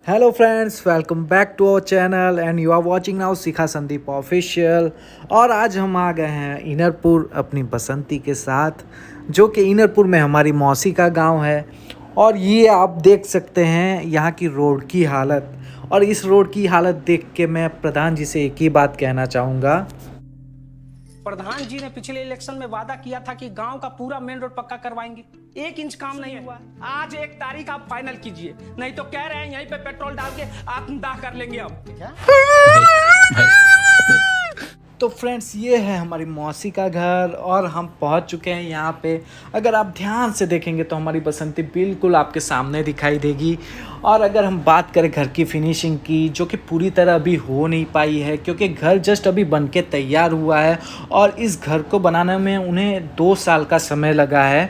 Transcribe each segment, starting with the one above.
Hello friends, welcome back to our channel and you are watching now Shikha Sandeep official. और आज हम आ गए हैं इनरपुर अपनी बसंती के साथ, जो कि इनरपुर में हमारी मौसी का गांव है। और ये आप देख सकते हैं यहाँ की रोड की हालत। और इस रोड की हालत देख के मैं प्रधान जी से एक ही बात कहना चाहूँगा। प्रधान जी ने पिछले इलेक्शन में वादा किया था कि गांव का पूरा मेन रोड पक्का करवाएंगे। 1 इंच काम नहीं हुआ। आज 1 तारीख आप फाइनल कीजिए, नहीं तो कह रहे हैं यहीं पे पेट्रोल डाल के आत्मदाह कर लेंगे हम। क्या? तो फ्रेंड्स, ये है हमारी मौसी का घर और हम पहुंच चुके हैं यहाँ पे। अगर आप ध्यान से देखेंगे तो हमारी बसंती बिल्कुल आपके सामने दिखाई देगी। और अगर हम बात करें घर की फिनिशिंग की, जो कि पूरी तरह अभी हो नहीं पाई है क्योंकि घर जस्ट अभी बन के तैयार हुआ है और इस घर को बनाने में उन्हें 2 साल का समय लगा है।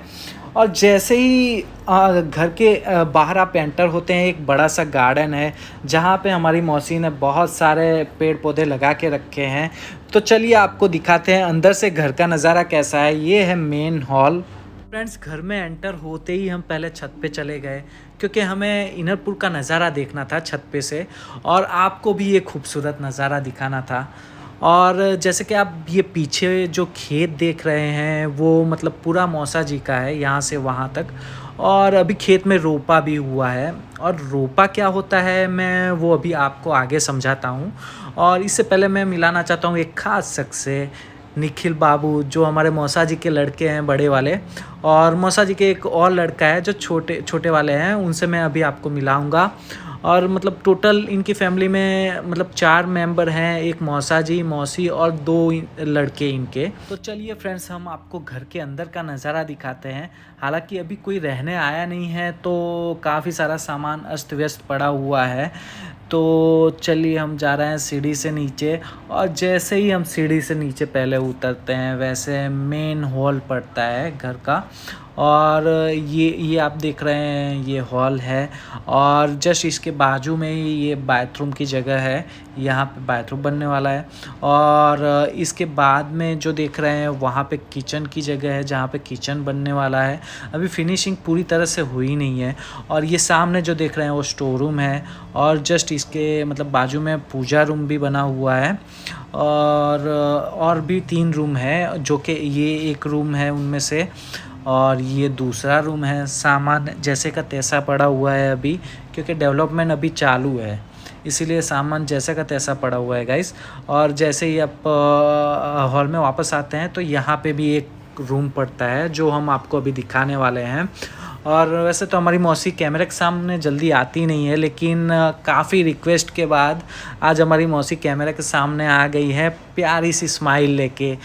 और जैसे ही घर के बाहर आप एंटर होते हैं, एक बड़ा सा गार्डन है जहाँ पे हमारी मौसी ने बहुत सारे पेड़ पौधे लगा के रखे हैं। तो चलिए आपको दिखाते हैं अंदर से घर का नज़ारा कैसा है। ये है मेन हॉल। फ्रेंड्स, घर में एंटर होते ही हम पहले छत पे चले गए क्योंकि हमें इनरपुर का नज़ारा देखना था छत पे से, और आपको भी ये खूबसूरत नज़ारा दिखाना था। और जैसे कि आप ये पीछे जो खेत देख रहे हैं वो मतलब पूरा मौसा जी का है, यहाँ से वहाँ तक। और अभी खेत में रोपा भी हुआ है, और रोपा क्या होता है मैं वो अभी आपको आगे समझाता हूँ। और इससे पहले मैं मिलाना चाहता हूँ एक ख़ास शख्स से, निखिल बाबू, जो हमारे मौसा जी के लड़के हैं बड़े वाले। और मौसा जी के एक और लड़का है जो छोटे छोटे वाले हैं, उनसे मैं अभी आपको मिलाऊंगा। और मतलब टोटल इनकी फैमिली में मतलब 4 मेंबर हैं, एक मौसा जी, मौसी और 2 लड़के इनके। तो चलिए फ्रेंड्स, हम आपको घर के अंदर का नज़ारा दिखाते हैं। हालांकि अभी कोई रहने आया नहीं है तो काफ़ी सारा सामान अस्त व्यस्त पड़ा हुआ है। तो चलिए हम जा रहे हैं सीढ़ी से नीचे, और जैसे ही हम सीढ़ी से नीचे पहले उतरते हैं वैसे मेन हॉल पड़ता है घर का। और ये आप देख रहे हैं ये हॉल है, और जस्ट इसके बाजू में ही ये बाथरूम की जगह है, यहाँ पे बाथरूम बनने वाला है। और इसके बाद में जो देख रहे हैं वहाँ पे किचन की जगह है जहाँ पे किचन बनने वाला है। अभी फिनिशिंग पूरी तरह से हुई नहीं है। और ये सामने जो देख रहे हैं वो स्टोर रूम है, और जस्ट इसके मतलब बाजू में पूजा रूम भी बना हुआ है। और भी 3 रूम है, जो कि ये एक रूम है उनमें से, और ये दूसरा रूम है। सामान जैसे का तैसा पड़ा हुआ है अभी, क्योंकि डेवलपमेंट अभी चालू है, इसीलिए सामान जैसे का तैसा पड़ा हुआ है गाइस। और जैसे ही आप हॉल में वापस आते हैं तो यहाँ पे भी एक रूम पड़ता है जो हम आपको अभी दिखाने वाले हैं। और वैसे तो हमारी मौसी कैमरे के सामने जल्दी आती नहीं है, लेकिन काफ़ी रिक्वेस्ट के बाद आज हमारी मौसी कैमरे के सामने आ गई है प्यारी सी स्माइल लेके।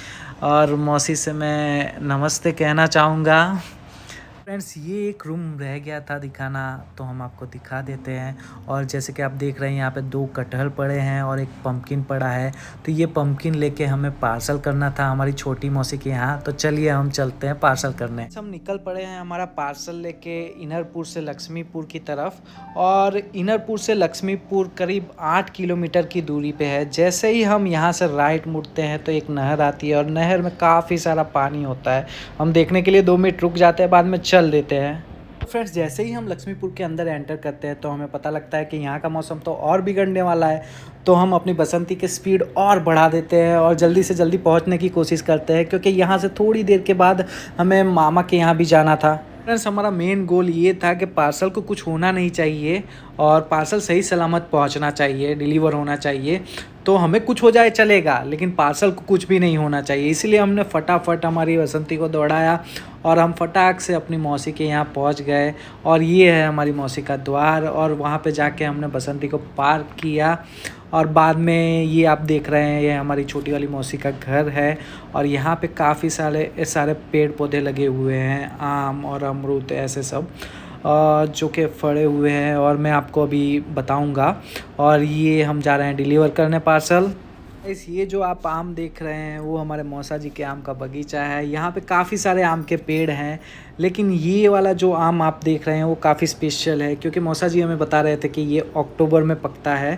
और मौसी से मैं नमस्ते कहना चाहूँगा। फ्रेंड्स, ये एक रूम रह गया था दिखाना, तो हम आपको दिखा देते हैं। और जैसे कि आप देख रहे हैं यहाँ पे 2 कटहल पड़े हैं और एक पम्पकिन पड़ा है। तो ये पम्पकिन लेके हमें पार्सल करना था हमारी छोटी मौसी के यहाँ। तो चलिए हम चलते हैं पार्सल करने। हम निकल पड़े हैं हमारा पार्सल लेके इनरपुर से लक्ष्मीपुर की तरफ। और इनरपुर से लक्ष्मीपुर करीब 8 किलोमीटर की दूरी पे है। जैसे ही हम यहाँ से राइट मुड़ते हैं तो एक नहर आती है, और नहर में काफ़ी सारा पानी होता है। हम देखने के लिए 2 मिनट रुक जाते हैं, बाद में चल देते हैं। फ्रेंड्स, जैसे ही हम लक्ष्मीपुर के अंदर एंटर करते हैं तो हमें पता लगता है कि यहाँ का मौसम तो और बिगड़ने वाला है। तो हम अपनी बसंती की स्पीड और बढ़ा देते हैं और जल्दी से जल्दी पहुँचने की कोशिश करते हैं, क्योंकि यहाँ से थोड़ी देर के बाद हमें मामा के यहाँ भी जाना था। फ्रेंड्स, हमारा मेन गोल ये था कि पार्सल को कुछ होना नहीं चाहिए और पार्सल सही सलामत पहुंचना चाहिए, डिलीवर होना चाहिए। तो हमें कुछ हो जाए चलेगा, लेकिन पार्सल को कुछ भी नहीं होना चाहिए। इसलिए हमने फटाफट हमारी बसंती को दौड़ाया और हम फटाक से अपनी मौसी के यहाँ पहुंच गए। और ये है हमारी मौसी का द्वार, और वहाँ पे जाके हमने बसंती को पार्क किया। और बाद में ये आप देख रहे हैं ये हमारी छोटी वाली मौसी का घर है। और यहाँ पे काफ़ी सारे पेड़ पौधे लगे हुए हैं, आम और अमरूद ऐसे सब, जो कि फड़े हुए हैं, और मैं आपको अभी बताऊंगा। और ये हम जा रहे हैं डिलीवर करने पार्सल। ये जो आप आम देख रहे हैं वो हमारे मौसा जी के आम का बगीचा है। यहाँ पे काफ़ी सारे आम के पेड़ हैं, लेकिन ये वाला जो आम आप देख रहे हैं वो काफ़ी स्पेशल है, क्योंकि मौसा जी हमें बता रहे थे कि ये अक्टूबर में पकता है।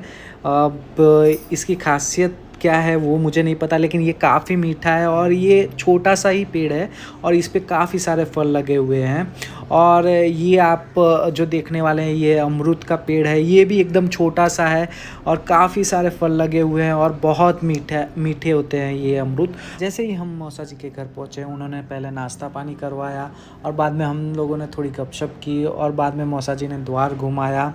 अब इसकी खासियत क्या है वो मुझे नहीं पता, लेकिन ये काफ़ी मीठा है और ये छोटा सा ही पेड़ है और इस पे काफ़ी सारे फल लगे हुए हैं। और ये आप जो देखने वाले हैं ये अमरूद का पेड़ है, ये भी एकदम छोटा सा है और काफ़ी सारे फल लगे हुए हैं और बहुत मीठे होते हैं ये अमरूद। जैसे ही हम मौसा जी के घर पहुँचे, उन्होंने पहले नाश्ता पानी करवाया और बाद में हम लोगों ने थोड़ी गपशप की और बाद में मौसा जी ने द्वार घुमाया।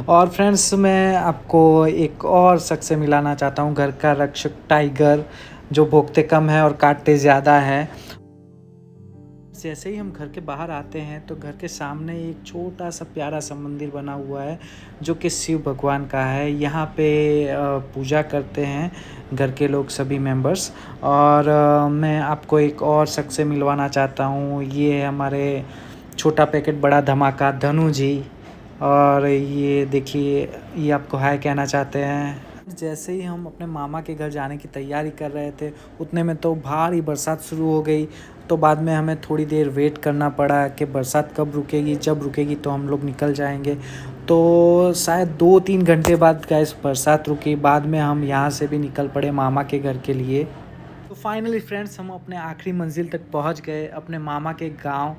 और फ्रेंड्स, मैं आपको एक और शख्स से मिलाना चाहता हूँ, घर का रक्षक टाइगर, जो भौंकते कम है और काटते ज़्यादा है। जैसे ही हम घर के बाहर आते हैं तो घर के सामने एक छोटा सा प्यारा सा मंदिर बना हुआ है जो कि शिव भगवान का है। यहाँ पे पूजा करते हैं घर के लोग, सभी मेंबर्स। और मैं आपको एक और शख्स से मिलवाना चाहता हूँ, ये है हमारे छोटा पैकेट बड़ा धमाका धनु जी। और ये देखिए, ये आपको हाय कहना चाहते हैं। जैसे ही हम अपने मामा के घर जाने की तैयारी कर रहे थे उतने में तो भारी बरसात शुरू हो गई। तो बाद में हमें थोड़ी देर वेट करना पड़ा कि बरसात कब रुकेगी, जब रुकेगी तो हम लोग निकल जाएंगे। तो शायद 2-3 घंटे बाद गैस बरसात रुकी, बाद में हम यहाँ से भी निकल पड़े मामा के घर के लिए। तो फाइनली फ्रेंड्स, हम अपने आखिरी मंजिल तक पहुँच गए, अपने मामा के गाँव।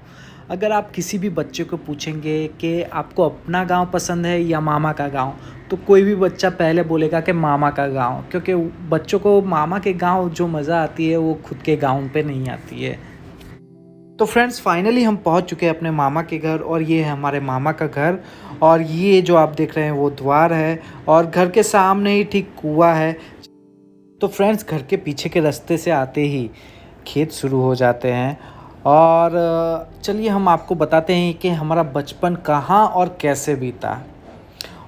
अगर आप किसी भी बच्चे को पूछेंगे कि आपको अपना गांव पसंद है या मामा का गांव, तो कोई भी बच्चा पहले बोलेगा कि मामा का गांव, क्योंकि बच्चों को मामा के गांव जो मज़ा आती है वो खुद के गांव पे नहीं आती है। तो फ्रेंड्स, फाइनली हम पहुंच चुके हैं अपने मामा के घर और ये है हमारे मामा का घर। और ये जो आप देख रहे हैं वो द्वार है और घर के सामने ही ठीक कुआं है। तो फ्रेंड्स, घर के पीछे के रास्ते से आते ही खेत शुरू हो जाते हैं। और चलिए हम आपको बताते हैं कि हमारा बचपन कहाँ और कैसे बीता।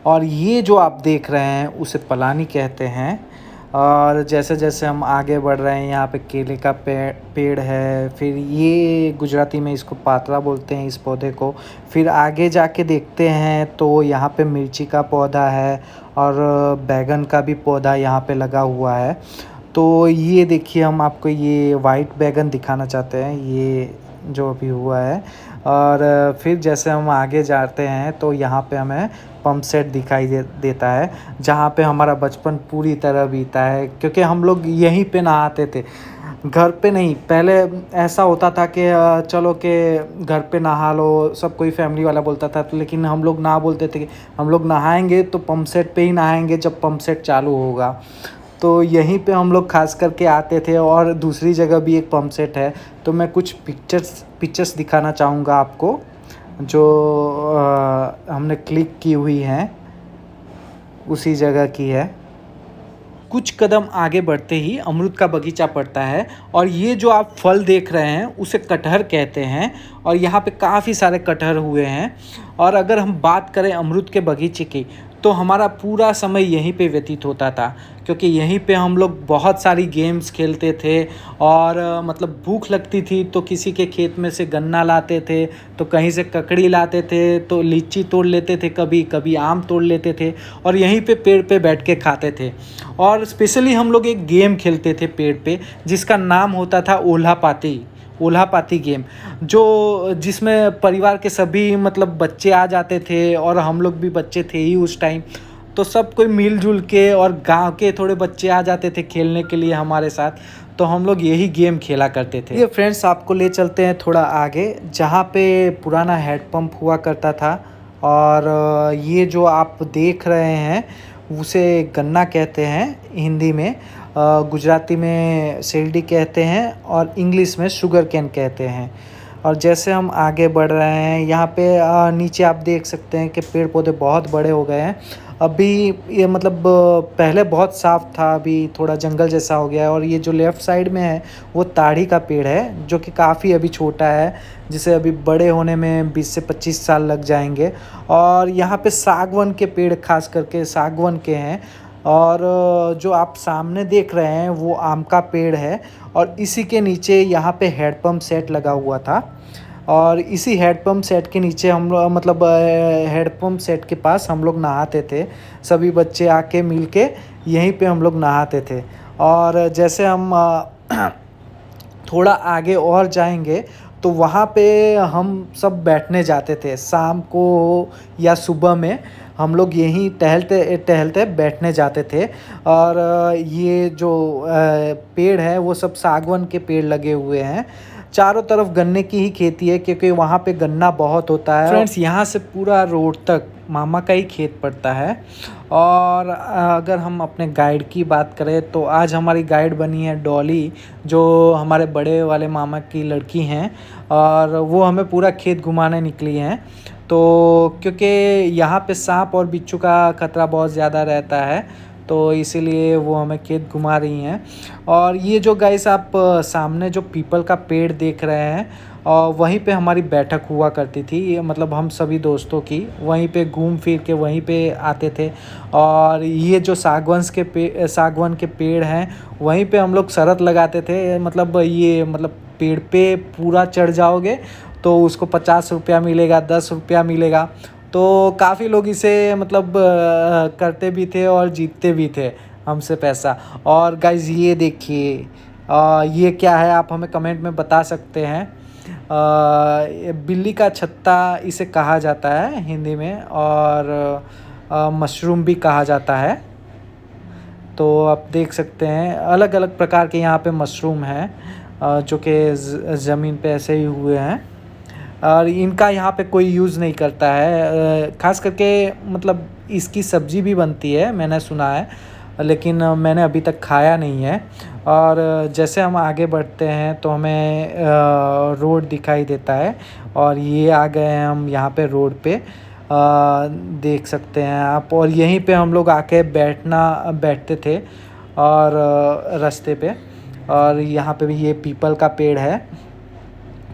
और ये जो आप देख रहे हैं उसे पलानी कहते हैं। और जैसे जैसे हम आगे बढ़ रहे हैं, यहाँ पे केले का पेड़ है, फिर ये गुजराती में इसको पातरा बोलते हैं इस पौधे को। फिर आगे जाके देखते हैं तो यहाँ पे मिर्ची का पौधा है और बैगन का भी पौधा यहाँ पे लगा हुआ है। तो ये देखिए, हम आपको ये वाइट बैगन दिखाना चाहते हैं, ये जो अभी हुआ है। और फिर जैसे हम आगे जाते हैं तो यहाँ पे हमें पंप सेट दिखाई देता है, जहाँ पे हमारा बचपन पूरी तरह बीता है, क्योंकि हम लोग यहीं पे नहाते थे, घर पे नहीं। पहले ऐसा होता था कि चलो कि घर पे नहा लो, सब कोई फैमिली वाला बोलता था, लेकिन हम लोग ना बोलते थे कि हम लोग नहाएंगे तो पंप सेट पे ही नहाएंगे जब पंप सेट चालू होगा। तो यहीं पे हम लोग खास करके आते थे। और दूसरी जगह भी एक पंप सेट है, तो मैं कुछ पिक्चर्स दिखाना चाहूँगा आपको, जो हमने क्लिक की हुई हैं, उसी जगह की है। कुछ कदम आगे बढ़ते ही अमरूद का बगीचा पड़ता है और ये जो आप फल देख रहे हैं उसे कटहर कहते हैं। और यहाँ पे काफ़ी सारे कटहर हुए हैं। और अगर हम बात करें अमरूद के बगीचे की, तो हमारा पूरा समय यहीं पे व्यतीत होता था, क्योंकि यहीं पे हम लोग बहुत सारी गेम्स खेलते थे। और मतलब भूख लगती थी तो किसी के खेत में से गन्ना लाते थे, तो कहीं से ककड़ी लाते थे, तो लीची तोड़ लेते थे, कभी कभी आम तोड़ लेते थे और यहीं पे पेड़ पे बैठ के खाते थे। और स्पेशली हम लोग एक गेम खेलते थे पेड़ पे, जिसका नाम होता था ओल्हा पाती गेम, जो जिसमें परिवार के सभी मतलब बच्चे आ जाते थे और हम लोग भी बच्चे थे ही उस टाइम। तो सब कोई मिलजुल के, और गांव के थोड़े बच्चे आ जाते थे खेलने के लिए हमारे साथ, तो हम लोग यही गेम खेला करते थे। ये फ्रेंड्स, आपको ले चलते हैं थोड़ा आगे, जहाँ पे पुराना हैंडपम्प हुआ करता था। और ये जो आप देख रहे हैं उसे गन्ना कहते हैं हिंदी में, गुजराती में शेरडी कहते हैं और इंग्लिश में शुगर कैन कहते हैं। और जैसे हम आगे बढ़ रहे हैं, यहाँ पे नीचे आप देख सकते हैं कि पेड़ पौधे बहुत बड़े हो गए हैं। अभी ये मतलब पहले बहुत साफ़ था, अभी थोड़ा जंगल जैसा हो गया है। और ये जो लेफ़्ट साइड में है वो ताड़ी का पेड़ है, जो कि काफ़ी अभी छोटा है, जिसे अभी बड़े होने में 20 से 25 साल लग जाएंगे। और यहाँ पे सागवन के पेड़, खास करके सागवन के हैं। और जो आप सामने देख रहे हैं वो आम का पेड़ है। और इसी के नीचे यहाँ पे हैंडपम्प सेट लगा हुआ था। और इसी हैंडपम्प सेट के नीचे हम लोग मतलब हैंडपम्प सेट के पास हम लोग नहाते थे, सभी बच्चे आके मिल के यहीं पे हम लोग नहाते थे। और जैसे हम थोड़ा आगे और जाएंगे तो वहाँ पे हम सब बैठने जाते थे शाम को या सुबह में। हम लोग यहीं टहलते टहलते बैठने जाते थे। और ये जो पेड़ है वो सब सागवान के पेड़ लगे हुए हैं। चारों तरफ गन्ने की ही खेती है क्योंकि वहाँ पे गन्ना बहुत होता है। फ्रेंड्स, यहाँ से पूरा रोड तक मामा का ही खेत पड़ता है। और अगर हम अपने गाइड की बात करें तो आज हमारी गाइड बनी है डॉली, जो हमारे बड़े वाले मामा की लड़की हैं। और वो हमें पूरा खेत घुमाने निकली हैं। तो क्योंकि यहाँ पे सांप और बिच्छू का खतरा बहुत ज़्यादा रहता है, तो इसीलिए वो हमें खेत घुमा रही हैं। और ये जो गाइस आप सामने जो पीपल का पेड़ देख रहे हैं, और वहीं पे हमारी बैठक हुआ करती थी। ये मतलब हम सभी दोस्तों की वहीं पे घूम फिर के वहीं पे आते थे। और ये जो सागवान के पेड़ हैं, वहीं पे हम लोग शर्त लगाते थे। मतलब ये मतलब पेड़ पे पूरा चढ़ जाओगे तो उसको 50 रुपया मिलेगा, 10 रुपया मिलेगा। तो काफ़ी लोग इसे मतलब करते भी थे और जीतते भी थे हमसे पैसा। और गाइज ये देखिए, ये क्या है आप हमें कमेंट में बता सकते हैं। ये बिल्ली का छत्ता इसे कहा जाता है हिंदी में, और मशरूम भी कहा जाता है। तो आप देख सकते हैं अलग अलग प्रकार के यहाँ पे मशरूम हैं, जो कि ज़मीन पे ऐसे ही हुए हैं। और इनका यहाँ पे कोई यूज़ नहीं करता है। ख़ास करके मतलब इसकी सब्ज़ी भी बनती है मैंने सुना है, लेकिन मैंने अभी तक खाया नहीं है। और जैसे हम आगे बढ़ते हैं तो हमें रोड दिखाई देता है। और ये आ गए हैं हम यहाँ पे रोड पे, देख सकते हैं आप। और यहीं पे हम लोग आके बैठते थे और रास्ते पे। और यहाँ पे भी ये पीपल का पेड़ है,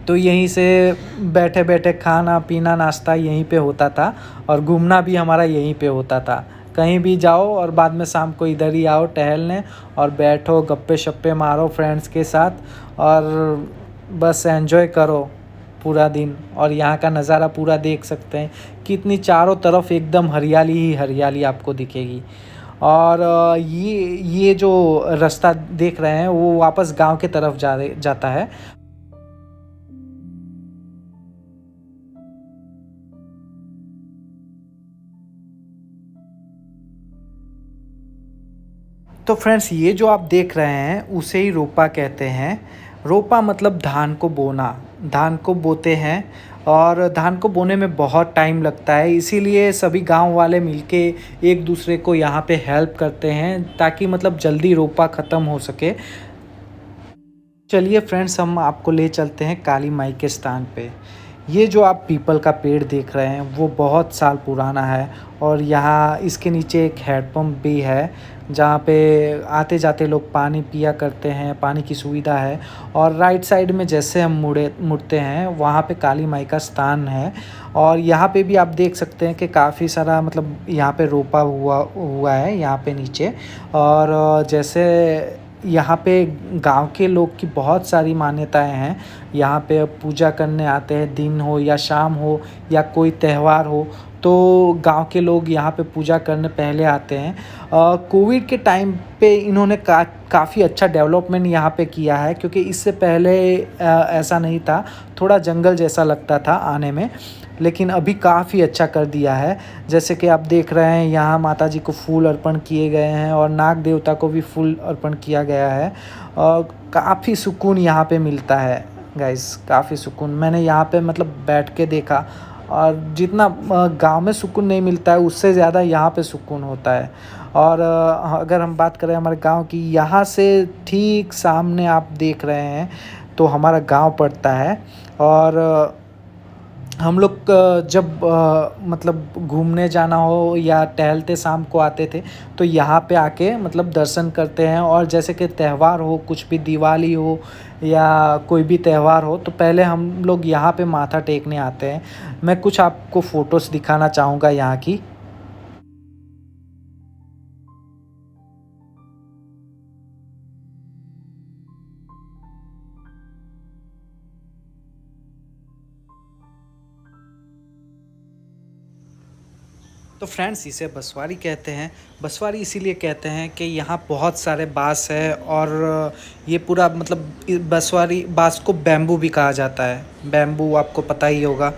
तो यहीं से बैठे बैठे खाना पीना नाश्ता यहीं पे होता था। और घूमना भी हमारा यहीं पे होता था। कहीं भी जाओ और बाद में शाम को इधर ही आओ टहलने, और बैठो गप्पे शप्पे मारो फ्रेंड्स के साथ, और बस एंजॉय करो पूरा दिन। और यहाँ का नज़ारा पूरा देख सकते हैं, कितनी चारों तरफ एकदम हरियाली ही हरियाली आपको दिखेगी। और ये जो रास्ता देख रहे हैं वो वापस गांव के तरफ जाता है। तो फ्रेंड्स, ये जो आप देख रहे हैं उसे ही रोपा कहते हैं। रोपा मतलब धान को बोना। धान को बोते हैं, और धान को बोने में बहुत टाइम लगता है, इसीलिए सभी गांव वाले मिलके एक दूसरे को यहाँ पे हेल्प करते हैं ताकि मतलब जल्दी रोपा ख़त्म हो सके। चलिए फ्रेंड्स, हम आपको ले चलते हैं काली माई के स्थान पे। ये जो आप पीपल का पेड़ देख रहे हैं वो बहुत साल पुराना है। और यहाँ इसके नीचे एक हैंडपम्प भी है, जहाँ पे आते जाते लोग पानी पिया करते हैं, पानी की सुविधा है। और राइट साइड में जैसे हम मुड़ते हैं वहाँ पे काली माई का स्थान है। और यहाँ पे भी आप देख सकते हैं कि काफ़ी सारा मतलब यहाँ पे रोपा हुआ है यहाँ पे नीचे। और जैसे यहाँ पे गांव के लोग की बहुत सारी मान्यताएं हैं। यहाँ पे पूजा करने आते हैं, दिन हो या शाम हो या कोई त्यौहार हो, तो गांव के लोग यहाँ पे पूजा करने पहले आते हैं। कोविड के टाइम पे इन्होंने काफ़ी अच्छा डेवलपमेंट यहाँ पे किया है, क्योंकि इससे पहले ऐसा नहीं था, थोड़ा जंगल जैसा लगता था आने में। लेकिन अभी काफ़ी अच्छा कर दिया है। जैसे कि आप देख रहे हैं यहाँ माता जी को फूल अर्पण किए गए हैं, और नाग देवता को भी फूल अर्पण किया गया है। और काफ़ी सुकून यहाँ पे मिलता है गाइस, काफ़ी सुकून। मैंने यहाँ पे मतलब बैठ के देखा, और जितना गांव में सुकून नहीं मिलता है उससे ज़्यादा यहाँ पे सुकून होता है। और अगर हम बात करें हमारे गांव की, यहाँ से ठीक सामने आप देख रहे हैं तो हमारा गांव पड़ता है। और हम लोग जब मतलब घूमने जाना हो या टहलते शाम को आते थे, तो यहाँ पे आके मतलब दर्शन करते हैं। और जैसे कि त्यौहार हो, कुछ भी दिवाली हो या कोई भी त्यौहार हो, तो पहले हम लोग यहाँ पे माथा टेकने आते हैं। मैं कुछ आपको फ़ोटोज़ दिखाना चाहूँगा यहाँ की। तो फ्रेंड्स इसे बसवारी कहते हैं। बसवारी इसीलिए कहते हैं कि यहाँ बहुत सारे बाँस है और ये पूरा मतलब बसवारी बाँस को बैम्बू भी कहा जाता है। बैम्बू आपको पता ही होगा।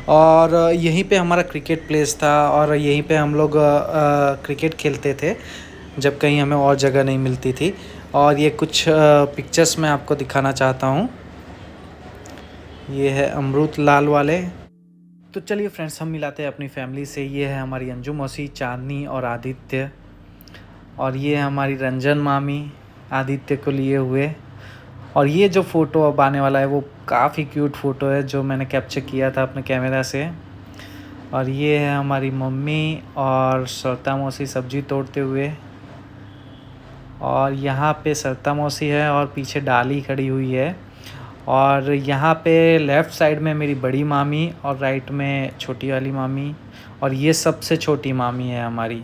और यहीं पे हमारा क्रिकेट प्लेस था और यहीं पे हम लोग क्रिकेट खेलते थे जब कहीं हमें और जगह नहीं मिलती थी। और ये कुछ पिक्चर्स मैं आपको दिखाना चाहता हूँ। ये है अमरूद लाल वाले। तो चलिए फ्रेंड्स हम मिलाते हैं अपनी फैमिली से। ये है हमारी अंजू मौसी, चांदनी और आदित्य। और ये है हमारी रंजन मामी आदित्य को लिए हुए। और ये जो फ़ोटो अब आने वाला है वो काफ़ी क्यूट फ़ोटो है जो मैंने कैप्चर किया था अपने कैमरा से। और ये है हमारी मम्मी और सरता मौसी सब्ज़ी तोड़ते हुए। और यहाँ पे सरता मौसी है और पीछे डाली खड़ी हुई है। और यहाँ पे लेफ़्ट साइड में मेरी बड़ी मामी और राइट में छोटी वाली मामी। और ये सबसे छोटी मामी है हमारी।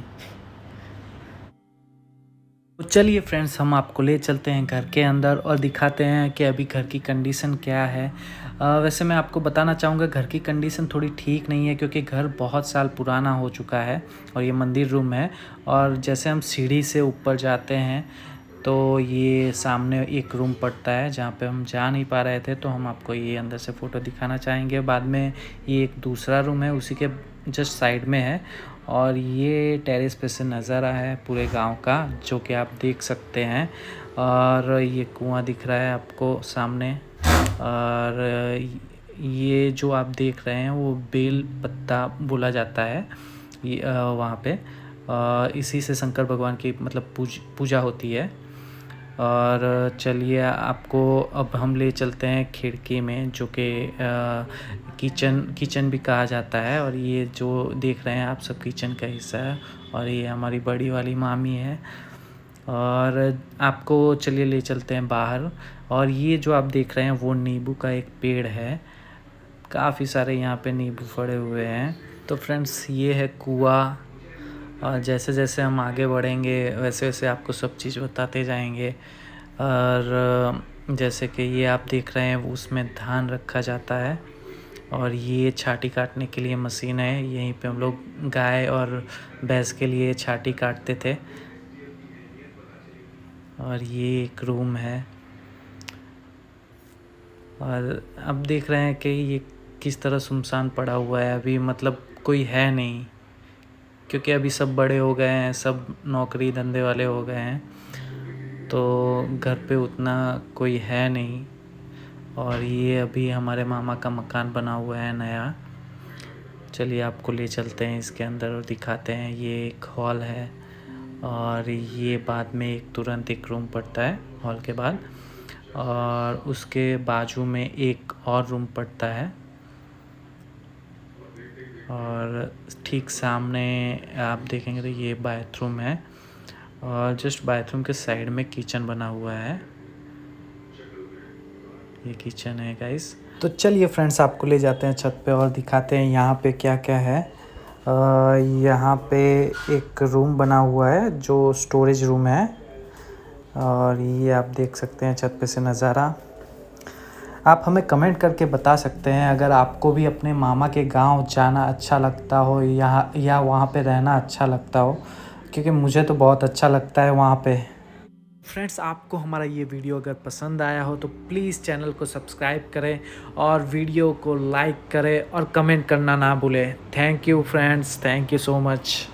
तो चलिए फ्रेंड्स हम आपको ले चलते हैं घर के अंदर और दिखाते हैं कि अभी घर की कंडीशन क्या है। वैसे मैं आपको बताना चाहूँगा घर की कंडीशन थोड़ी ठीक नहीं है क्योंकि घर बहुत साल पुराना हो चुका है। और ये मंदिर रूम है। और जैसे हम सीढ़ी से ऊपर जाते हैं तो ये सामने एक रूम पड़ता है जहाँ पे हम जा नहीं पा रहे थे, तो हम आपको ये अंदर से फ़ोटो दिखाना चाहेंगे। बाद में ये एक दूसरा रूम है उसी के जस्ट साइड में है। और ये टेरेस पे से नज़ारा है पूरे गांव का जो कि आप देख सकते हैं। और ये कुआं दिख रहा है आपको सामने। और ये जो आप देख रहे हैं वो बेल पत्ता बोला जाता है ये वहाँ पे। इसी से शंकर भगवान की मतलब पूजा होती है। और चलिए आपको अब हम ले चलते हैं खिड़की में जो कि किचन भी कहा जाता है। और ये जो देख रहे हैं आप सब किचन का हिस्सा है। और ये हमारी बड़ी वाली मामी है। और आपको चलिए ले चलते हैं बाहर। और ये जो आप देख रहे हैं वो नींबू का एक पेड़ है। काफ़ी सारे यहाँ पे नींबू फड़े हुए हैं। तो फ्रेंड्स ये है कुआं। और जैसे जैसे हम आगे बढ़ेंगे वैसे वैसे आपको सब चीज़ बताते जाएंगे। और जैसे कि ये आप देख रहे हैं उसमें धान रखा जाता है। और ये छाटी काटने के लिए मशीन है। यहीं पे हम लोग गाय और भैंस के लिए छाटी काटते थे। और ये एक रूम है। और अब देख रहे हैं कि ये किस तरह सुनसान पड़ा हुआ है। अभी मतलब कोई है नहीं क्योंकि अभी सब बड़े हो गए हैं, सब नौकरी धंधे वाले हो गए हैं, तो घर पे उतना कोई है नहीं। और ये अभी हमारे मामा का मकान बना हुआ है नया। चलिए आपको ले चलते हैं इसके अंदर और दिखाते हैं। ये एक हॉल है और ये बाद में तुरंत एक रूम पड़ता है हॉल के बाद। और उसके बाजू में एक और रूम पड़ता है। और ठीक सामने आप देखेंगे तो ये बाथरूम है। और जस्ट बाथरूम के साइड में किचन बना हुआ है। ये किचन है गाइस। तो चलिए फ्रेंड्स आपको ले जाते हैं छत पे और दिखाते हैं यहाँ पे क्या क्या है। यहाँ पे एक रूम बना हुआ है जो स्टोरेज रूम है। और ये आप देख सकते हैं छत पे से नज़ारा। आप हमें कमेंट करके बता सकते हैं अगर आपको भी अपने मामा के गांव जाना अच्छा लगता हो या वहाँ पे रहना अच्छा लगता हो, क्योंकि मुझे तो बहुत अच्छा लगता है वहाँ पे। फ्रेंड्स आपको हमारा ये वीडियो अगर पसंद आया हो तो प्लीज़ चैनल को सब्सक्राइब करें और वीडियो को लाइक करें और कमेंट करना ना भूलें। Thank you friends, thank you so much.